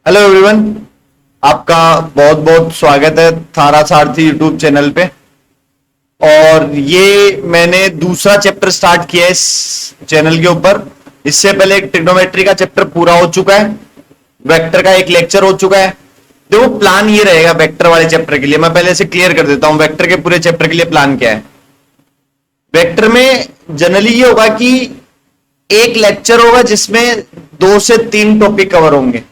Hello everyone. आपका बहुत बहुत स्वागत है थारा सारथी यूट्यूब चैनल पे। और ये मैंने दूसरा चैप्टर स्टार्ट किया है इस चैनल के ऊपर। इससे पहले एक ट्रिग्नोमेट्री का चैप्टर पूरा हो चुका है, वेक्टर का एक लेक्चर हो चुका है। देखो प्लान ये रहेगा वेक्टर वाले चैप्टर के लिए, मैं पहले से क्लियर कर देता हूं वेक्टर के पूरे चैप्टर के लिए प्लान क्या है। वेक्टर में जनरली ये होगा कि एक लेक्चर होगा जिसमें 2 से 3 टॉपिक कवर होंगे,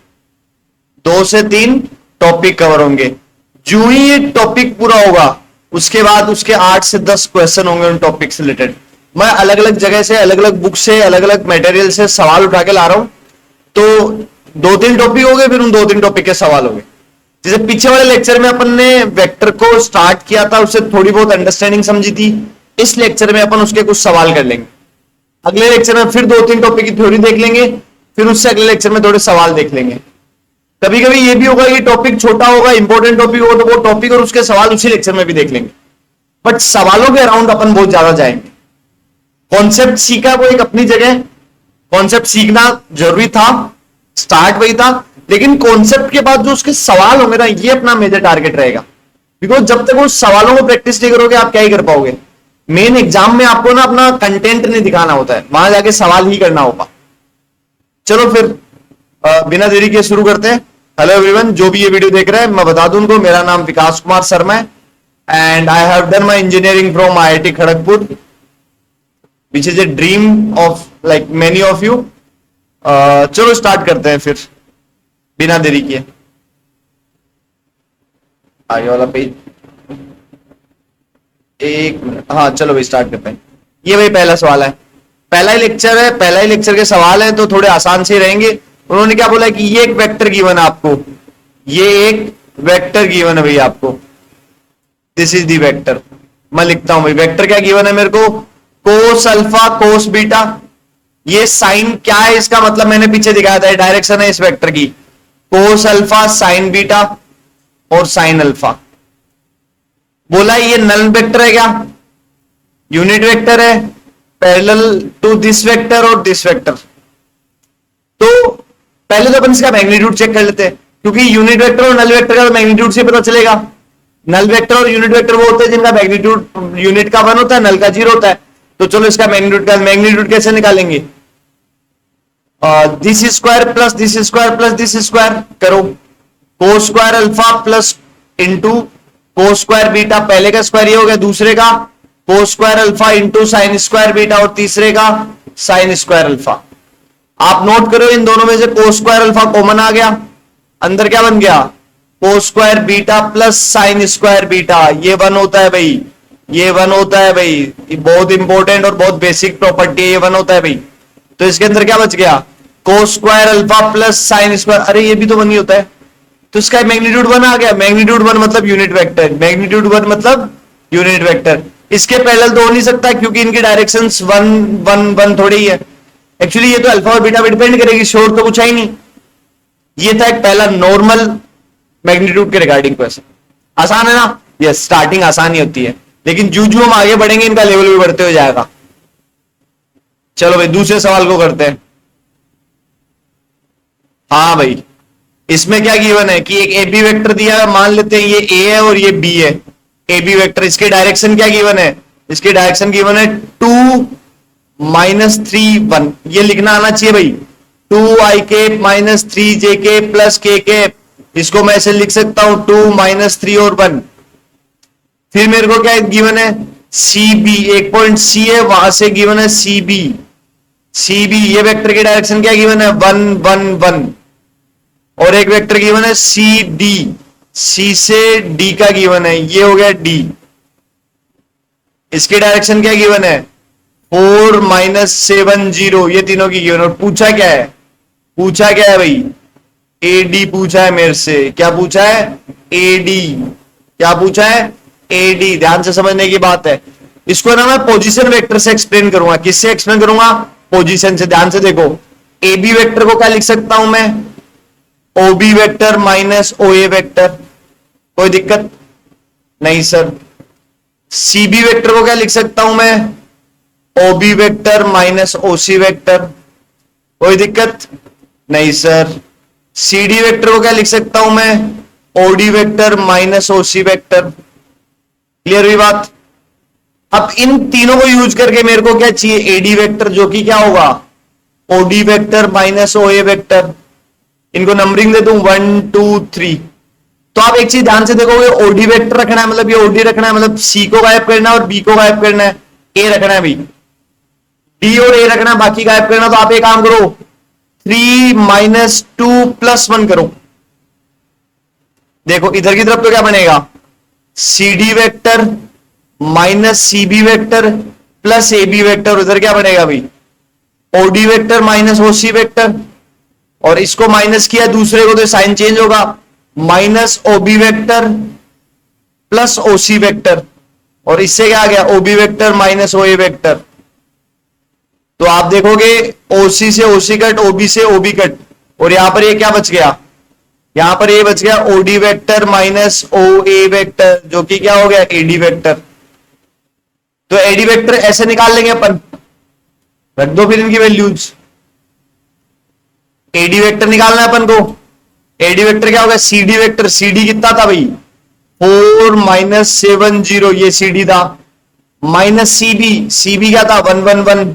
2 से 3 टॉपिक कवर होंगे। जो ही ये टॉपिक पूरा होगा उसके बाद उसके 8 से 10 क्वेश्चन होंगे उन टॉपिक से रिलेटेड। मैं अलग अलग जगह से, अलग अलग बुक से, अलग अलग मटेरियल से सवाल उठा के ला रहा हूं। तो 2-3 टॉपिक हो गए, फिर उन 2-3 टॉपिक के सवाल हो गए। जैसे पीछे वाले लेक्चर में अपन ने वेक्टर को स्टार्ट किया था, उससे थोड़ी बहुत अंडरस्टैंडिंग समझी थी। इस लेक्चर में अपन उसके कुछ सवाल कर लेंगे। अगले लेक्चर में फिर 2-3 टॉपिक की थ्योरी देख लेंगे, फिर उससे अगले लेक्चर में थोड़े सवाल देख लेंगे। कभी कभी ये भी होगा कि टॉपिक छोटा होगा, इंपॉर्टेंट टॉपिक होगा, तो वो टॉपिक और उसके सवाल उसी लेक्चर में भी देख लेंगे। बट सवालों के अराउंड अपन बहुत ज्यादा जाएंगे। कॉन्सेप्ट सीखा वो एक अपनी जगह, कॉन्सेप्ट सीखना जरूरी था, स्टार्ट वही था। लेकिन कॉन्सेप्ट के बाद जो उसके सवाल होंगे ना, ये अपना मेजर टारगेट रहेगा। बिकॉज जब तक उस सवालों को प्रैक्टिस नहीं करोगे आप क्या ही कर पाओगे। मेन एग्जाम में आपको ना अपना कंटेंट नहीं दिखाना होता है, वहां जाके सवाल ही करना होगा। चलो फिर बिना देरी के शुरू करते हैं। हेलो एवरीवन, जो भी ये वीडियो देख रहे हैं मैं बता दूं उनको, मेरा नाम विकास कुमार शर्मा है and I have done my engineering from IIT Kharagpur which is a dream of like many of you. चलो स्टार्ट करते हैं फिर बिना देरी किए। आगे वाला पेज, एक मिनट। हाँ चलो भाई स्टार्ट करते हैं। ये भाई पहला सवाल है, पहला ही लेक्चर है, पहला ही लेक्चर के सवाल है तो थोड़े आसान से रहेंगे। उन्होंने क्या बोला कि ये एक वेक्टर गिवन है आपको, ये एक वेक्टर गिवन है भाई आपको, दिस इज दी वेक्टर। मैं लिखता हूं भाई वेक्टर क्या गिवन है मेरे को, कोस अल्फा कोस बीटा। ये साइन क्या है इसका मतलब मैंने पीछे दिखाया था, डायरेक्शन है इस वेक्टर की, कोस अल्फा साइन बीटा और साइन अल्फा। बोला ये नल वेक्टर है क्या, यूनिट वेक्टर है, पैरेलल टू दिस वेक्टर और दिस वेक्टर। तो पहले तो अपन इसका मैग्नीट्यूड चेक कर लेते हैं, क्योंकि यूनिट वेक्टर और नल वेक्टर का मैग्नीट्यूड से पता चलेगा। नल वेक्टर और यूनिट वेक्टर वो होते हैं जिनका मैग्नीट्यूड यूनिट का 1 होता है, नल का 0 होता है। तो चलो इसका मैग्नीट्यूड कैसे निकालेंगे, this square plus this square plus this square करो, cos square alpha plus into cos square beta. पहले का स्क्वायर ये हो गया, दूसरे का cos square alpha into sine square beta और तीसरे का साइन स्क्वायर अल्फा। आप नोट करो इन दोनों में से कोस स्क्वायर अल्फा कॉमन आ गया, अंदर क्या बन गया, cos square beta plus sine square beta. ये 1 होता है भाई, ये 1 होता है भाई, ये बहुत इंपॉर्टेंट और बहुत बेसिक प्रॉपर्टी है, ये 1 होता है भाई। तो इसके अंदर क्या बच गया, cos square alpha plus sine square, अरे ये भी तो 1 ही होता है। तो इसका मैग्नीट्यूड 1 आ गया, मैग्नीट्यूड 1 मतलब यूनिट वेक्टर, मैग्नीट्यूड 1 मतलब यूनिट वेक्टर। इसके पैरेलल तो हो नहीं सकता क्योंकि इनकी डायरेक्शंस 1-1-1 थोड़ी ही है। एक्चुअली ये तो अल्फा और बीटा पे डिपेंड करेगी, श्योर तो कुछ है ही नहीं। ये था एक पहला नॉर्मल मैग्नीट्यूड के रिगार्डिंग क्वेश्चन। आसान है ना, यस स्टार्टिंग आसान ही होती है, लेकिन जो जो हम आगे बढ़ेंगे इनका लेवल भी बढ़ते हो जाएगा। चलो भाई दूसरे सवाल को करते हैं। हाँ भाई इसमें क्या गिवन है कि एक ए बी वेक्टर दिया है, मान लेते हैं ये ए है और ये बी है, ए बी वेक्टर। इसके डायरेक्शन क्या गिवन है, इसके डायरेक्शन गिवन है 2-3-1। ये लिखना आना चाहिए भाई, 2i के माइनस 3j के प्लस k के। इसको मैं ऐसे लिख सकता हूं 2-3 और 1। फिर मेरे को क्या गिवन है, सी बी, एक पॉइंट सी है वहां से गिवन है सी बी, सी बी। ये वेक्टर की डायरेक्शन क्या गिवन है, 1-1-1। और एक वेक्टर गिवन है सी डी, सी से डी का गिवन है, ये हो गया डी। इसकी डायरेक्शन क्या गिवन है, 4-7-0। ये तीनों की गिवन। और पूछा क्या है, पूछा क्या है भाई, एडी पूछा है मेरे से। क्या पूछा है, एडी। क्या पूछा है, एडी। ध्यान से समझने की बात है। इसको ना मैं पोजीशन वेक्टर से एक्सप्लेन करूंगा। किससे एक्सप्लेन करूंगा, पोजीशन से। ध्यान से देखो, ए बी वेक्टर को क्या लिख सकता हूं मैं, O B vector minus O A vector. कोई दिक्कत नहीं सर। सी बी वेक्टर को क्या लिख सकता हूं मैं, ओ बी वेक्टर माइनस ओ सी वेक्टर। कोई दिक्कत नहीं सर। सी डी वेक्टर को क्या लिख सकता हूं मैं, OD vector minus OC vector. Clear हुई बात। अब इन तीनों को यूज करके मेरे को क्या चाहिए, एडी वेक्टर, जो कि क्या होगा, OD vector minus O A vector. इनको नंबरिंग दे दूं 1 2 3। तो आप एक चीज ध्यान से देखोगे, ओडी वेक्टर रखना है मतलब ये ओडी रखना है, मतलब सी को गायब करना है और बी को गायब करना है, ए रखना है भाई, डी और ए रखना है, बाकी गायब करना। तो आप एक काम करो, 3 माइनस 2 प्लस 1 करो। देखो इधर की तरफ तो क्या बनेगा, C D vector minus C B vector plus A B vector. उधर क्या बनेगा भाई, OD vector minus OC vector. और इसको माइनस किया दूसरे को तो साइन चेंज होगा, minus OB vector plus OC vector. और इससे क्या आ गया, OB vector minus O A vector. तो आप देखोगे ओसी से ओसी कट, ओबी से ओबी कट, और यहां पर ये क्या बच गया, यहां पर ये बच गया OD vector minus O A vector, जो कि क्या हो गया, एडी वेक्टर। तो एडी वेक्टर ऐसे निकाल लेंगे अपन, रख दो फिर इनकी वैल्यूज। एडी वेक्टर निकालना है अपन को, एडी वेक्टर क्या होगा, सीडी वेक्टर। सीडी कितना था भाई, 4 माइनस 7 0, ये सीडी था। माइनस सीबी, सीबी क्या था 1 1 1,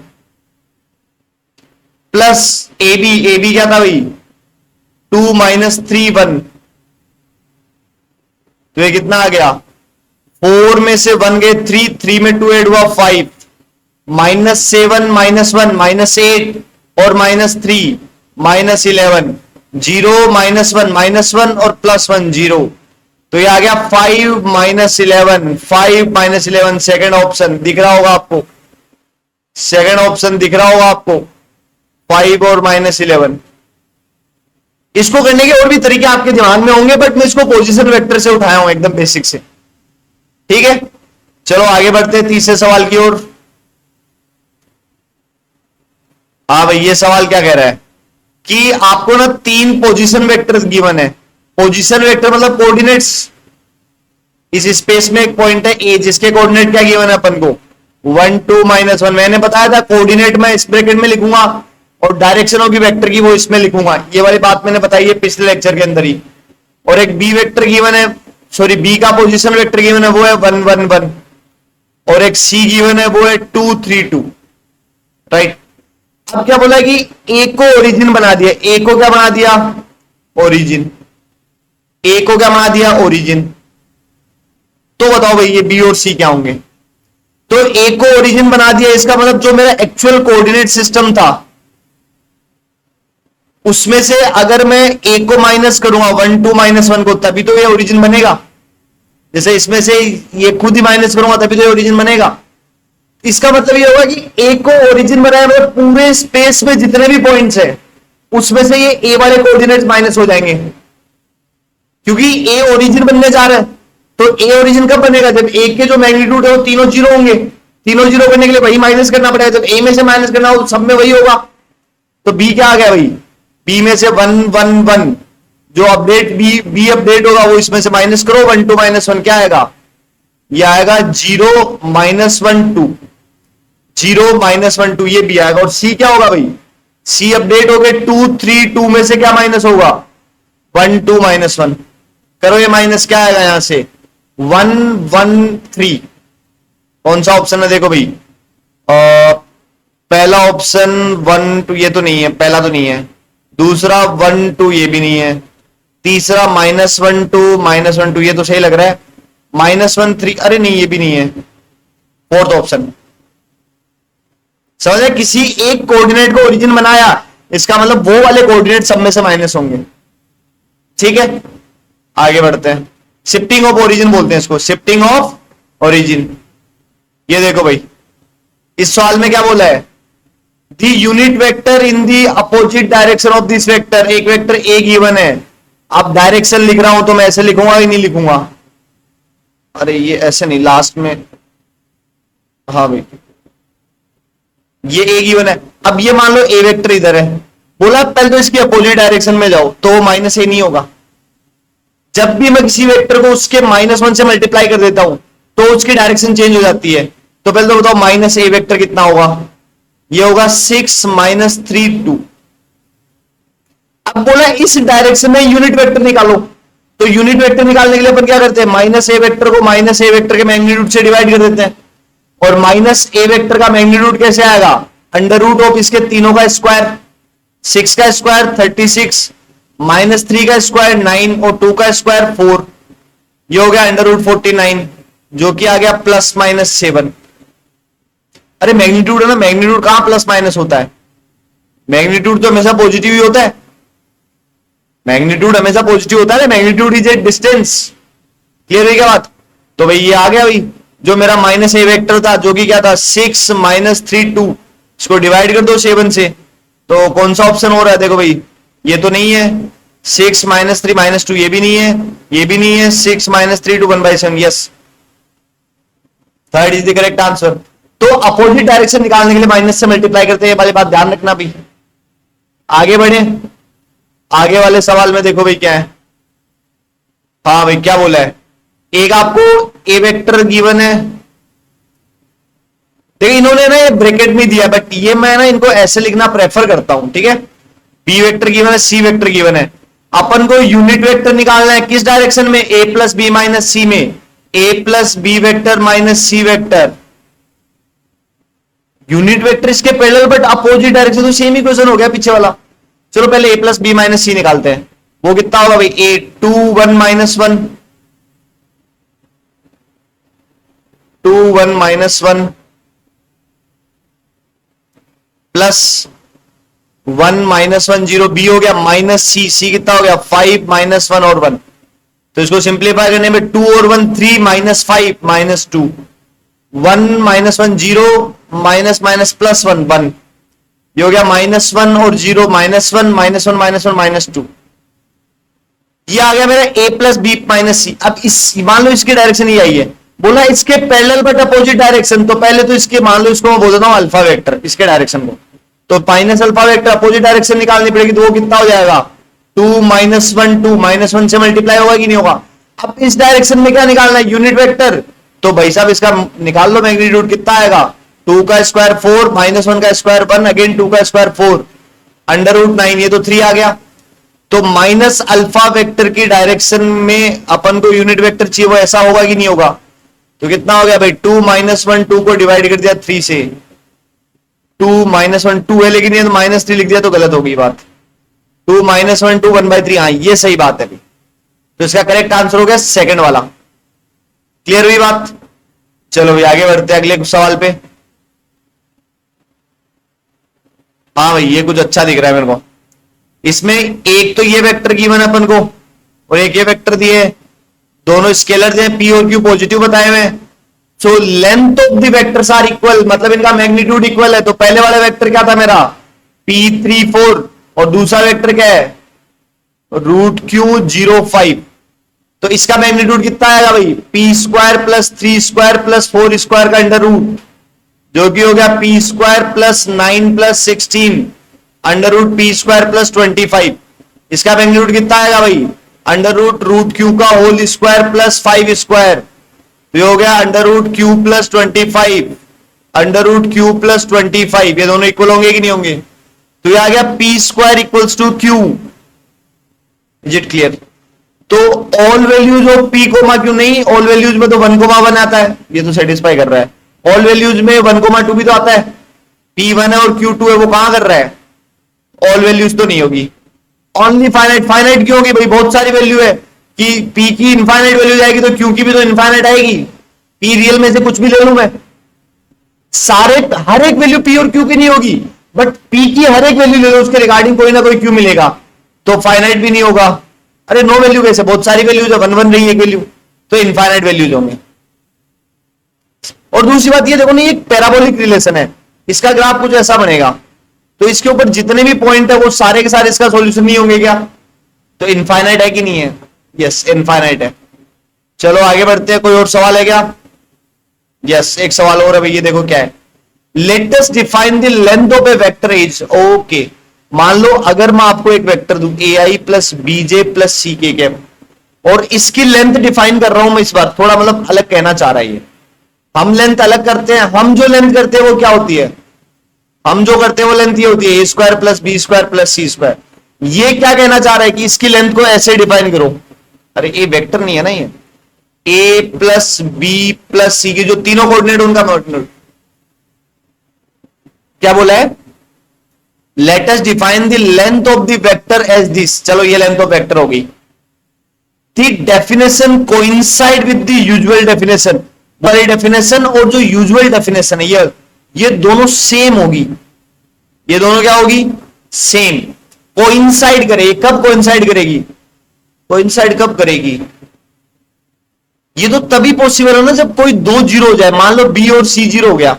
प्लस एबी, एबी क्या था भाई 2 माइनस 3 1। तो ये कितना आ गया, 4 में से 1 गए 3, 3 में 2 ऐड हुआ 5, माइनस 7 माइनस 1 माइनस 8 और माइनस 3 माइनस 11, 0 माइनस 1 माइनस 1 और प्लस 1 0। तो ये आ गया 5 माइनस 11, 5 माइनस 11। सेकेंड ऑप्शन दिख रहा होगा आपको, सेकेंड ऑप्शन दिख रहा होगा आपको, 5 और माइनस 11। इसको करने के और भी तरीके आपके दिमाग में होंगे, बट मैं इसको पोजीशन वेक्टर से उठाया हूं एकदम बेसिक से। ठीक है, चलो आगे बढ़ते हैं तीसरे सवाल की ओर। हाँ भाई, ये सवाल क्या कह रहा है कि आपको ना 3 पोजीशन वेक्टर्स गिवन है। पोजीशन वेक्टर मतलब कोऑर्डिनेट्स। इस स्पेस में एक पॉइंट है ए, जिसके कोऑर्डिनेट क्या गिवन है अपन को, 1 2 माइनस 1। मैंने बताया था कोऑर्डिनेट मैं इस ब्रैकेट में लिखूंगा और डायरेक्शन होगी वेक्टर की वो इसमें लिखूंगा। ये वाली बात मैंने बताई है पिछले लेक्चर के अंदर ही। और एक बी वेक्टर गिवन है, सॉरी बी का पोजीशन वेक्टर गिवन है, वो है 1 1 1। और एक सी गिवन है, वो है 2 3 2। राइट। अब क्या बोला कि ए को ओरिजिन बना दिया, ए को क्या बना दिया, ओरिजिन। ए को क्या बना दिया, ओरिजिन। तो बताओ भाई ये बी और सी क्या होंगे। तो ए को ओरिजिन बना दिया, इसका मतलब जो मेरा एक्चुअल कोऑर्डिनेट सिस्टम था उसमें से अगर मैं ए को माइनस करूंगा 1 2 माइनस 1 को, तभी तो ये ओरिजिन बनेगा। जैसे इसमें से ये खुद ही माइनस करूंगा तभी तो ये ओरिजिन बनेगा। इसका मतलब ये होगा कि ए को ओरिजिन बनाया मतलब पूरे स्पेस में जितने भी पॉइंट्स है उसमें से ये ए वाले कोऑर्डिनेट्स माइनस हो जाएंगे, क्योंकि ए ओरिजिन बनने जा रहा है। तो ए ओरिजिन कब बनेगा, जब ए के जो मैग्नीट्यूड है वो तीनों जीरो होंगे। तीनों जीरो करने के लिए वही माइनस करना पड़ेगा, जब ए में से माइनस करना हो सब में वही होगा। तो बी क्या आ गया भाई, बी में से 1 1 1, जो अपडेट बी अपडेट होगा वो इसमें से माइनस करो, 1 2 माइनस 1 क्या आएगा, ये आएगा 0 माइनस 1 2, 0 माइनस 1 2, ये बी आएगा। और सी क्या होगा भाई, सी अपडेट हो गए 2 3 2 में से क्या माइनस होगा, 1 2 माइनस 1। करो ये माइनस क्या आएगा यहां से 1 1 3। कौन सा ऑप्शन है देखो भाई, पहला ऑप्शन 1 2, ये तो नहीं है, पहला तो नहीं है। दूसरा 1 2, ये भी नहीं है। तीसरा माइनस 1 2 माइनस 1 2, ये तो सही लग रहा है। माइनस 1 3, अरे नहीं ये भी नहीं है। फोर्थ ऑप्शन समझे, किसी एक कोऑर्डिनेट को ओरिजिन बनाया, इसका मतलब वो वाले कोऑर्डिनेट सब में से माइनस होंगे। ठीक है, आगे बढ़ते हैं। शिफ्टिंग ऑफ ओरिजिन बोलते हैं इसको, शिफ्टिंग ऑफ ओरिजिन। ये देखो भाई, इस सवाल में क्या बोला है, the unit vector in the opposite direction of this vector. एक वेक्टर ए गिवन है, अब डायरेक्शन लिख रहा हूं तो मैं ऐसे लिखूंगा कि नहीं लिखूंगा, अरे ये ऐसे नहीं, लास्ट में, हाँ भाई ये ए गिवन है। अब ये मान लो ए वेक्टर इधर है, बोला पहले तो इसकी अपोजिट डायरेक्शन में जाओ, तो माइनस ए नहीं होगा। जब भी मैं किसी वेक्टर को उसके -1 से मल्टीप्लाई कर देता हूं तो उसकी डायरेक्शन चेंज हो जाती है। तो पहले तो बताओ माइनस ए वेक्टर कितना होगा, ये होगा 6 माइनस 3 2। अब बोला इस डायरेक्शन में यूनिट वेक्टर निकालो, तो यूनिट वेक्टर निकालने के लिए अपन क्या करते हैं, माइनस ए वेक्टर को माइनस ए वेक्टर के मैग्नीट्यूड से डिवाइड कर देते हैं, और माइनस ए वेक्टर का मैग्नीट्यूड कैसे आएगा, अंडर रूट ऑफ इसके तीनों का स्क्वायर, 6 का स्क्वायर 36, -3 का स्क्वायर 9 और 2 का स्क्वायर 4, ये हो गया अंडर रूट 49, जो कि आ गया +-7। अरे मैग्नीट्यूड है ना, मैग्नीट्यूड कहां प्लस माइनस होता है, मैग्नीट्यूड तो हमेशा पॉजिटिव ही होता है, मैग्नीट्यूड हमेशा पॉजिटिव होता है, magnitude is a distance. Clear है क्या बात? तो भाई ये आ गया भाई, जो मेरा माइनस ए वेक्टर था जो कि क्या था 6 -3 2, इसको डिवाइड कर दो 7 से, तो कौन सा ऑप्शन हो रहा है, देखो भाई ये तो नहीं है, 6 -3 -2 ये भी नहीं है, ये भी नहीं है, 6 -3 2 1/7, yes, third is the correct answer. तो अपोजिट डायरेक्शन निकालने के लिए माइनस से मल्टीप्लाई करते हैं, वाली बात ध्यान रखना भी। आगे बढ़े, आगे वाले सवाल में देखो भाई क्या है, हाँ भाई क्या बोला है, एक आपको ए वेक्टर गिवन है, देखिए इन्होंने ना ये ब्रैकेट में दिया, बट ये मैं ना इनको ऐसे लिखना प्रेफर करता हूं, ठीक है, बी वेक्टर गिवन है, सी वेक्टर गिवन है, अपन को यूनिट वेक्टर निकालना है किस डायरेक्शन में, ए प्लस बी माइनस सी में, ए plus B vector minus C vector, unit vector इसके पैरेलल बट अपोजिट डायरेक्शन, तो सेम इक्वेशन हो गया पीछे वाला। चलो पहले ए प्लस बी माइनस सी निकालते हैं, वो कितना होगा भाई, ए 2 1 -1 2 1 -1 प्लस 1 -1 0, बी हो गया माइनस सी, सी कितना हो गया 5 -1 और 1, तो इसको सिंप्लीफाई करने में 2 और 1 3 -5 -2, 1 -1 0 माइनस माइनस प्लस 1 1, ये हो गया -1 और 0 -1 -1 -2, ये आ गया मेरा a प्लस बी माइनस सी। अब इस मान लो इसकी डायरेक्शन ये आई है, बोला इसके पैरेलल बट अपोजिट डायरेक्शन, तो पहले तो इसके मान लो इसको मैं बोल देता हूं अल्फा वेक्टर, इसके डायरेक्शन को, तो minus alpha vector opposite direction निकालनी पड़ेगी, तो वो कितना हो जाएगा 2 -1 2, -1 से मल्टीप्लाई होगा कि नहीं होगा। अब इस डायरेक्शन में क्या निकालना है, यूनिट वेक्टर, तो भाई साहब इसका निकाल लो मैग्नीट्यूड, कितना आएगा 2 का स्क्वायर 4 -1 का स्क्वायर 1 अगेन 2 का स्क्वायर 4 अंडर रूट 9, ये तो 3 आ गया। तो माइनस अल्फा वेक्टर की डायरेक्शन में अपन को यूनिट वेक्टर चाहिए, वो ऐसा होगा कि नहीं होगा, तो कितना हो गया भाई 2 -1 2 को डिवाइड कर दिया 3 से, 2 -1 2 है लेकिन ये तो -3 लिख दिया तो गलत होगी बात, 2 -1 2 1/3, हाँ ये सही बात है भाई, तो इसका करेक्ट आंसर हो गया सेकंड वाला। क्लियर हुई बात? चलो भाई आगे बढ़ते हैं अगले सवाल पे। हाँ भाई ये कुछ अच्छा दिख रहा है मेरे को, इसमें एक तो ये वेक्टर गिवन है अपन को और एक ये वेक्टर दिए, दोनों स्केलर हैं, पी और क्यू पॉजिटिव बताए हुए हैं, so length of the vectors are equal, मतलब इनका मैग्नीट्यूड इक्वल है। तो पहले वाला वेक्टर क्या था मेरा p3 4 और दूसरा वेक्टर क्या है √q 0 5, तो इसका मैग्नीट्यूड कितना आएगा भाई p² + 3² + 4² का अंडर रूट, जो कि हो गया p² + 9 + 16 अंडर रूट p² + 25, इसका मैग्नीट्यूड कितना आएगा भाई अंडर रूट √q का होल स्क्वायर + 5², तो ये हो गया under root q + 25 under root q + 25, ये दोनों इक्वल होंगे कि नहीं होंगे, तो ये आ गया p² = q। Is it clear? तो all values of p, q नहीं, ऑल वैल्यूज में तो 1, 1 आता है, ये तो सेटिस्फाई कर रहा है, ऑल वैल्यूज में 1, 2 भी तो आता है, p1 है और q2 है, वो कहां कर रहा है, ऑल वैल्यूज तो नहीं होगी, ओनली फाइनाइट। फाइनाइट क्यों होगी भाई, बहुत सारी वैल्यू है कि p की इनफाइनाइट वैल्यू जाएगी तो q की भी तो इनफाइनाइट आएगी, p रियल में से कुछ भी ले लूं मैं, सारे हर एक वैल्यू p और q की नहीं होगी, बट p की हर एक वैल्यू ले लो उसके रिगार्डिंग कोई ना कोई q मिलेगा, तो फाइनाइट भी नहीं होगा। अरे नो वैल्यू कैसे, बहुत सारी वैल्यूज है, 1 1 रही एक वैल्यू, तो इनफाइनाइट वैल्यूज होंगे। और दूसरी बात ये देखो ना, ये पैराबोलिक रिलेशन है, इसका ग्राफ कुछ ऐसा बनेगा, तो इसके ऊपर जितने भी पॉइंट है वो सारे के सारे इसका सॉल्यूशन नहीं होंगे क्या, तो इनफाइनाइट है कि नहीं है, यस इनफाइनाइट है। चलो आगे बढ़ते हैं, कोई और सवाल है क्या, यस एक सवाल और है भाई, ये देखो क्या है, let us define the length of a vector as. Okay, मान लो अगर मैं आपको एक वेक्टर दूं ai + bj + ck कैप, और इसकी लेंथ डिफाइन कर रहा हूं मैं, इस बार थोड़ा मतलब अलग कहना चाह रहा है ये, हम लेंथ अलग करते हैं, हम जो लेंथ करते हैं वो क्या होती है, हम जो करते हैं वो लेंथ ये होती है a² + b² + c², ये क्या कहना चाह रहा है कि इसकी लेंथ को ऐसे डिफाइन करो। अरे ये वेक्टर नहीं है ना, ये A plus B plus C के जो तीनों कोऑर्डिनेट उनका कोऑर्डिनेट क्या बोला है, let us define the length of the vector as this. चलो ये लेंथ ऑफ वेक्टर हो गई। The definition coincide with the usual definition, वाली डेफिनेशन और जो यूजुअल डेफिनेशन है ये दोनों सेम होगी। ये दोनों क्या होगी, सेम कोइंसाइड करे। कब कोइंसाइड करेगी, कोइंसाइड कब करेगी, ये तो तभी पॉसिबल है ना जब कोई दो जीरो हो जाए। मान लो बी और सी जीरो हो गया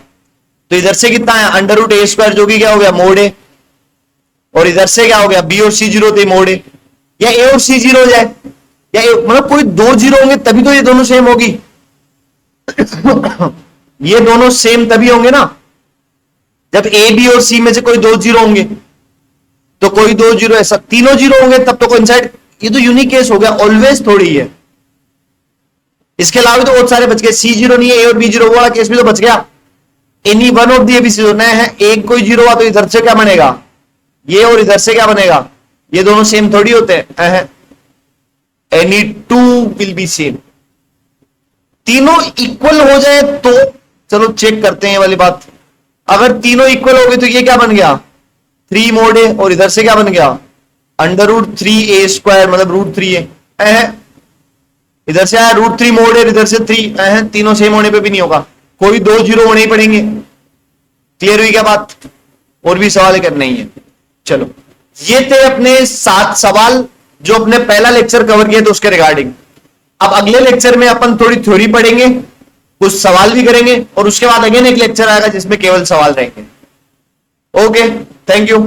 तो इधर से कितना है अंडर रूट ए स्क्वायर जो कि क्या हो गया मोड ए, और इधर से क्या हो गया बी और सी जीरो थे मोड ए, या ए और सी जीरो हो जाए या मतलब कोई दो जीरो होंगे तभी तो ये दोनों सेम होगी। ये दोनों सेम तभी होंगे ना जब ए बी और सी में से कोई दो जीरो होंगे। तो कोई दो जीरो ऐसा तीनों जीरो होंगे तब तो कोइंसाइड। ये तो यूनिक केस हो गया, ऑलवेज थोड़ी है। इसके अलावा तो बहुत सारे बच गए। सी जीरो नहीं है, ए और बी जीरो वाला केस भी तो बच गया। Any one of the ABC होना है, एक कोई जीरो हुआ तो इधर से क्या बनेगा ये, और इधर से क्या बनेगा ये, दोनों सेम थोड़ी होते हैं। Any two will be same, तीनों इक्वल हो जाए तो चलो चेक करते हैं ये वाली बात। अगर तीनों इक्वल हो गए तो ये क्या बन गया थ्री मोड है, और इधर से क्या बन गया अंडर रूट थ्री ए स्क्वायर मतलब रूट थ्री है। इधर से आया रूट थ्री मोड है, इधर से थ्री है। तीनों सेम होने पे भी नहीं होगा, कोई दो जीरो होने ही पड़ेंगे। क्लियर हुई क्या बात, और भी सवाल करने ही है। चलो ये थे अपने 7 सवाल जो अपने पहला लेक्चर कवर किया था उसके रिगार्डिंग। अब अगले लेक्चर में अपन थोड़ी थ्योरी पढ़ेंगे, कुछ सवाल भी करेंगे, और उसके बाद अगेन एक लेक्चर आएगा जिसमें केवल सवाल रहेंगे। Okay, thank you.